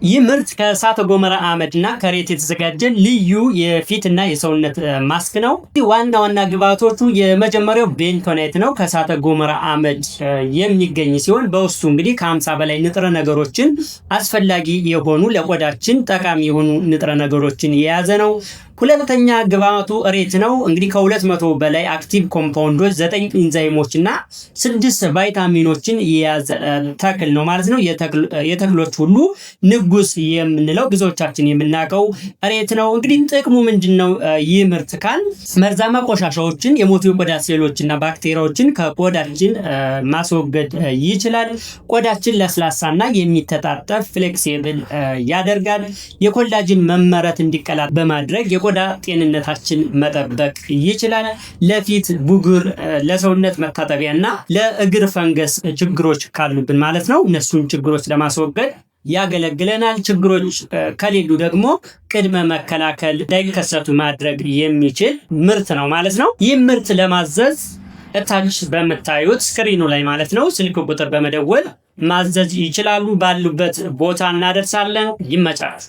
ይህ ምርት ከእሳተ ገሞራ አመድና ከሬት የተዘጋጀ ልዩ የፊትና የሰውነት ማስክ ነው። ዋና ዋና ግብአቶቹ የመጀመሪያው ቤንቶኔት ነው። ከእሳተ ገሞራ አመድ የሚገኝ ሲሆን በውስጡ እንግዲህ ከ50 በላይ ንጥረ ነገሮችን አስፈላጊ የሆኑ ለቆዳችን ጠቃሚ የሆኑ ንጥረ ነገሮችን የያዘ ነው። ሁለተኛ ግብአቱ ሬት ነው። እንግዲህ ከ200 በላይ አክቲቭ ኮምፓውንዶች፣ 9 ኢንዛይሞች እና 6 ቫይታሚኖችን የያዘ ተክል ነው ማለት ነው። የተክሎች ሁሉ ንጉስ የምንለው ብዙዎቻችን የምናውቀው ሬት ነው። እንግዲህ ጥቅሙ ምንድነው? ይህ ምርት ካል መርዛማ ቆሻሻዎችን፣ የሞቱ የቆዳ ሴሎችና ባክቴሪያዎችን ከቆዳችን ማስወገድ ይችላል። ቆዳችን ለስላሳና የሚተጣጠፍ ፍሌክሲብል ያደርጋል። የኮላጅን መመረት እንዲቀላጠፍ በማድረግ የቆዳ ጤንነታችን መጠበቅ ይችላል። ለፊት ቡግር፣ ለሰውነት መታጠቢያና ለእግር ፈንገስ ችግሮች ካሉብን ማለት ነው እነሱን ችግሮች ለማስወገድ ያገለግለናል። ችግሮች ከሌሉ ደግሞ ቅድመ መከላከል እንዳይከሰቱ ማድረግ የሚችል ምርት ነው ማለት ነው። ይህ ምርት ለማዘዝ እታች በምታዩት ስክሪኑ ላይ ማለት ነው ስልክ ቁጥር በመደወል ማዘዝ ይችላሉ። ባሉበት ቦታ እናደርሳለን። ይመቻል።